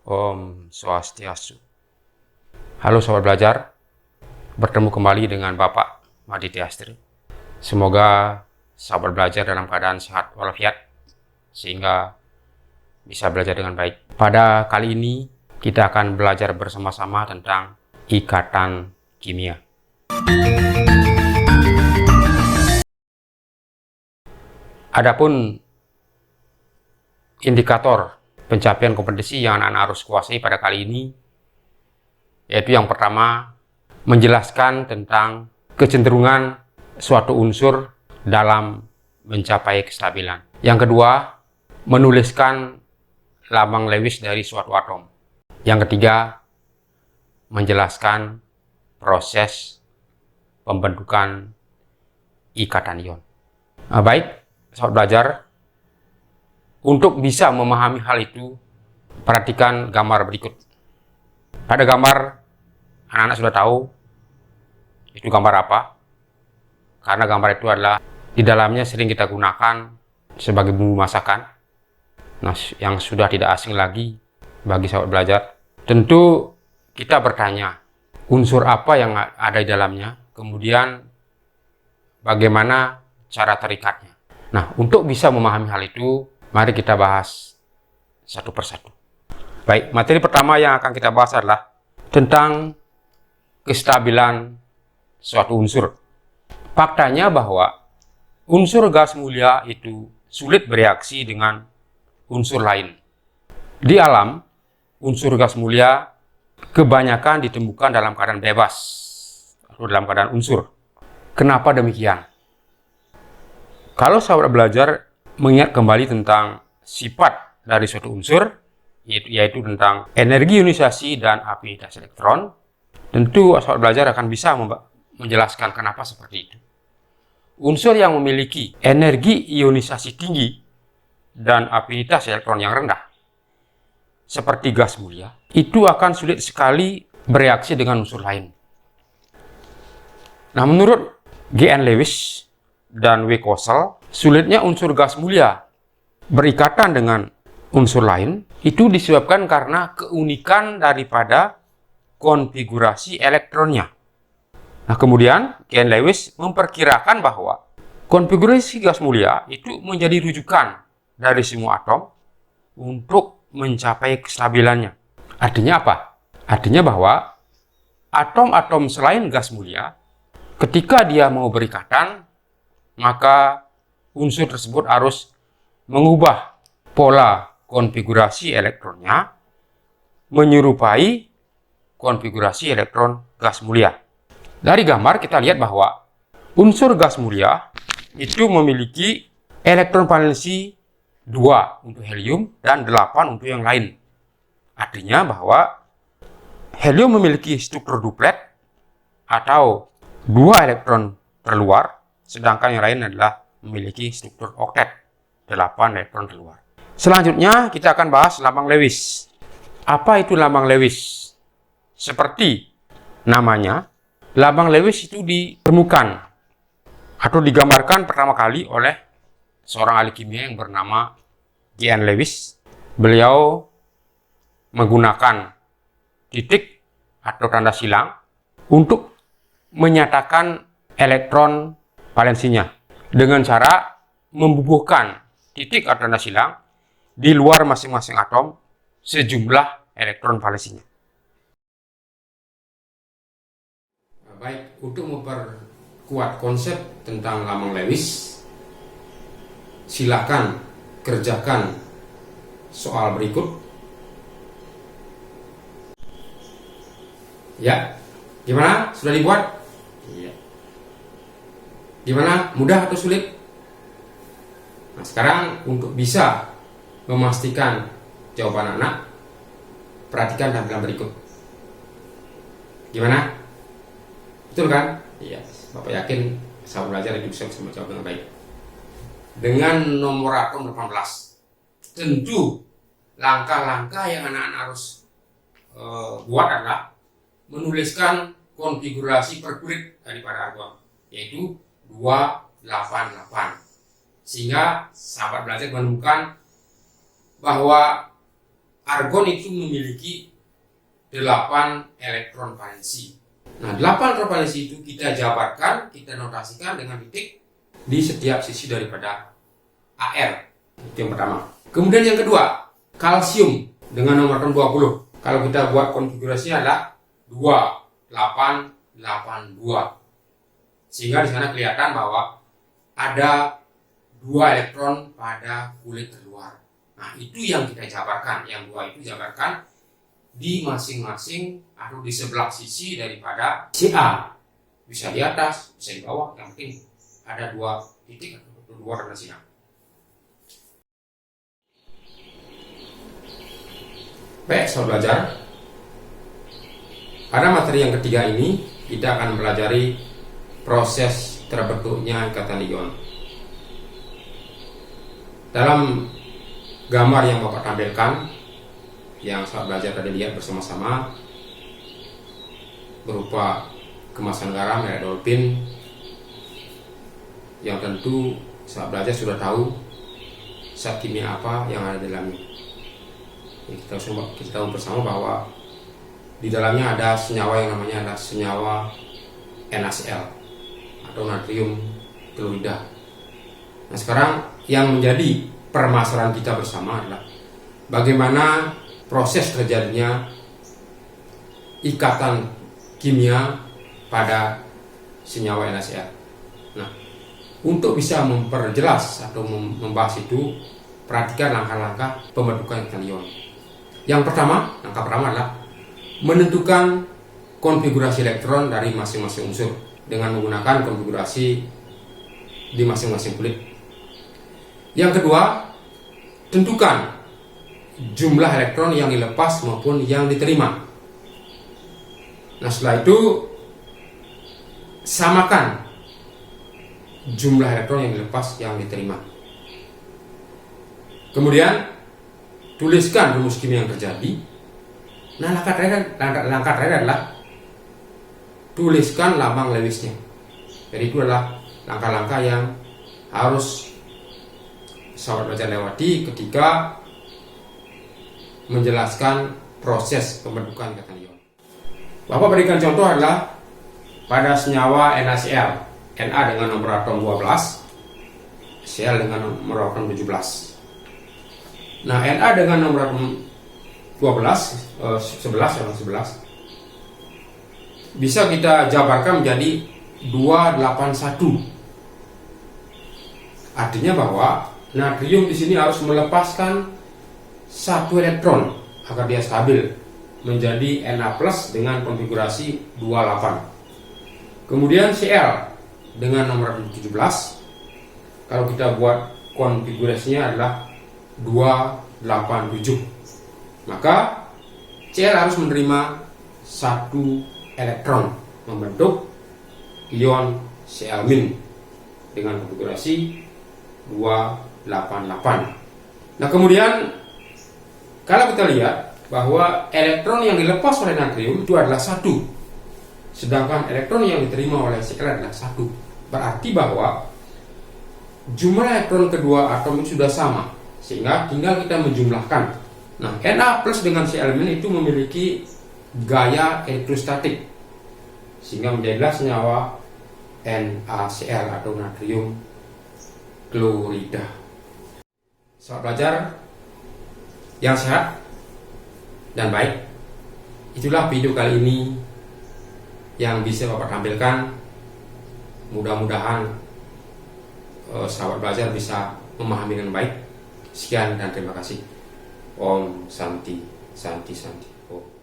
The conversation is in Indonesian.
Om Swastiastu. Halo Sobat Belajar, bertemu kembali dengan Bapak Maditya Astri. Semoga Sobat Belajar dalam keadaan sehat walafiat, sehingga bisa belajar dengan baik. Pada kali ini, kita akan belajar bersama-sama tentang ikatan kimia. Adapun indikator pencapaian kompetensi yang anak-anak harus kuasai pada kali ini, yaitu yang pertama, menjelaskan tentang kecenderungan suatu unsur dalam mencapai kestabilan. Yang kedua, menuliskan lambang Lewis dari suatu atom. Yang ketiga, menjelaskan proses pembentukan ikatan ion. Baik, Sobat Belajar, untuk bisa memahami hal itu, perhatikan gambar berikut. Pada gambar, anak-anak sudah tahu itu gambar apa, karena gambar itu adalah di dalamnya sering kita gunakan sebagai bumbu masakan. Nah, yang sudah tidak asing lagi bagi Sobat Belajar. Tentu kita bertanya, unsur apa yang ada di dalamnya, kemudian bagaimana cara terikatnya. Nah, untuk bisa memahami hal itu, mari kita bahas satu persatu. Baik, materi pertama yang akan kita bahas adalah tentang kestabilan suatu unsur. Faktanya bahwa unsur gas mulia itu sulit bereaksi dengan unsur lain. Di alam, unsur gas mulia kebanyakan ditemukan dalam keadaan bebas atau dalam keadaan unsur. Kenapa demikian? Kalau Sobat Belajar mengingat kembali tentang sifat dari suatu unsur, yaitu tentang energi ionisasi dan afinitas elektron, tentu Sobat Belajar akan bisa menjelaskan kenapa seperti itu. Unsur yang memiliki energi ionisasi tinggi dan afinitas elektron yang rendah, seperti gas mulia, itu akan sulit sekali bereaksi dengan unsur lain. Nah, menurut G.N. Lewis dan W. Kossel, sulitnya unsur gas mulia berikatan dengan unsur lain itu disebabkan karena keunikan daripada konfigurasi elektronnya. Nah, kemudian G.N. Lewis memperkirakan bahwa konfigurasi gas mulia itu menjadi rujukan dari semua atom untuk mencapai kestabilannya. Artinya apa? Artinya bahwa atom-atom selain gas mulia, ketika dia mau berikatan, maka unsur tersebut harus mengubah pola konfigurasi elektronnya menyerupai konfigurasi elektron gas mulia. Dari gambar kita lihat bahwa unsur gas mulia itu memiliki elektron valensi 2 untuk helium dan 8 untuk yang lain. Artinya bahwa helium memiliki struktur duplet atau 2 elektron terluar, sedangkan yang lain adalah memiliki struktur oktet, 8 elektron keluar. Selanjutnya kita akan bahas lambang Lewis. Apa itu lambang Lewis? Seperti namanya, lambang Lewis itu ditemukan atau digambarkan pertama kali oleh seorang ahli kimia yang bernama G.N. Lewis. Beliau menggunakan titik atau tanda silang untuk menyatakan elektron valensinya dengan cara membubuhkan titik atau tanda silang di luar masing-masing atom sejumlah elektron valensinya. Baik, untuk memperkuat konsep tentang lambang Lewis, silakan kerjakan soal berikut. Ya, gimana? Sudah dibuat? Iya. Gimana? Mudah atau sulit? Nah, sekarang untuk bisa memastikan jawaban anak, perhatikan tampilan berikut. Gimana? Betul kan? Iya. Bapak yakin Sobat Belajar itu bisa menjawab dengan baik. Dengan nomor atom 18, tentu langkah-langkah yang anak-anak harus buat adalah menuliskan konfigurasi perkulit daripada atom, yaitu 288, sehingga sahabat belajar menemukan bahwa argon itu memiliki 8 elektron valensi. Nah, 8 elektron valensi itu kita jabarkan, kita notasikan dengan titik di setiap sisi daripada Ar. Itu yang pertama. Kemudian yang kedua, kalsium dengan nomor atom 20. Kalau kita buat konfigurasinya adalah 2882. Sehingga di sana kelihatan bahwa ada 2 elektron pada kulit terluar. Nah, itu yang kita jabarkan. Yang 2 itu jabarkan di masing-masing atau di sebelah sisi daripada Ca. Bisa di atas, bisa di bawah. Yang penting ada 2 titik atau 2 referensinya. Baik, saudara belajar. Pada materi yang ketiga ini, kita akan mempelajari proses terbentuknya ikatan ion. Dalam gambar yang Bapak tampilkan, yang saudara belajar tadi lihat bersama-sama, berupa kemasan garam dari dolphin, yang tentu saudara belajar sudah tahu zat kimia apa yang ada di dalamnya. Kita tahu bersama bahwa di dalamnya ada senyawa yang namanya adalah senyawa NaCl atau natrium klorida. Nah, sekarang yang menjadi permasalahan kita bersama adalah bagaimana proses terjadinya ikatan kimia pada senyawa NaCl. Nah, untuk bisa memperjelas atau membahas itu, perhatikan langkah-langkah pembentukan ikatan ion. Yang pertama, langkah pertama adalah menentukan konfigurasi elektron dari masing-masing unsur dengan menggunakan konfigurasi di masing-masing kulit. Yang kedua, tentukan jumlah elektron yang dilepas maupun yang diterima. Nah, setelah itu samakan jumlah elektron yang dilepas yang diterima. Kemudian tuliskan rumus kimia yang terjadi. Nah, langkah terakhir adalah tuliskan lambang Lewisnya. Jadi itu adalah langkah-langkah yang harus sahabat belajar lewati ketika menjelaskan proses pembentukan ikatan ion. Bapak berikan contoh adalah pada senyawa NaCl, Na dengan nomor atom 12, Cl dengan nomor atom 17. Nah, Na dengan nomor atom 11 bisa kita jabarkan menjadi 281. Artinya bahwa natrium di sini harus melepaskan 1 elektron agar dia stabil menjadi Na+ dengan konfigurasi 28. Kemudian Cl dengan nomor 17, kalau kita buat konfigurasinya adalah 287. Maka Cl harus menerima 1 elektron membentuk ion Cl- dengan konfigurasi 288. Nah, kemudian kalau kita lihat bahwa elektron yang dilepas oleh natrium itu adalah 1, sedangkan elektron yang diterima oleh Cl adalah 1. Berarti bahwa jumlah elektron kedua atom itu sudah sama, sehingga tinggal kita menjumlahkan. Nah, Na+ dengan Cl- itu memiliki gaya elektrostatik, sehingga menjadilah senyawa NaCl atau natrium klorida. Sahabat belajar yang sehat dan baik, itulah video kali ini yang bisa Bapak tampilkan. Mudah-mudahan sahabat belajar bisa memahami dengan baik. Sekian dan terima kasih. Om Santi Santi Santi. Om.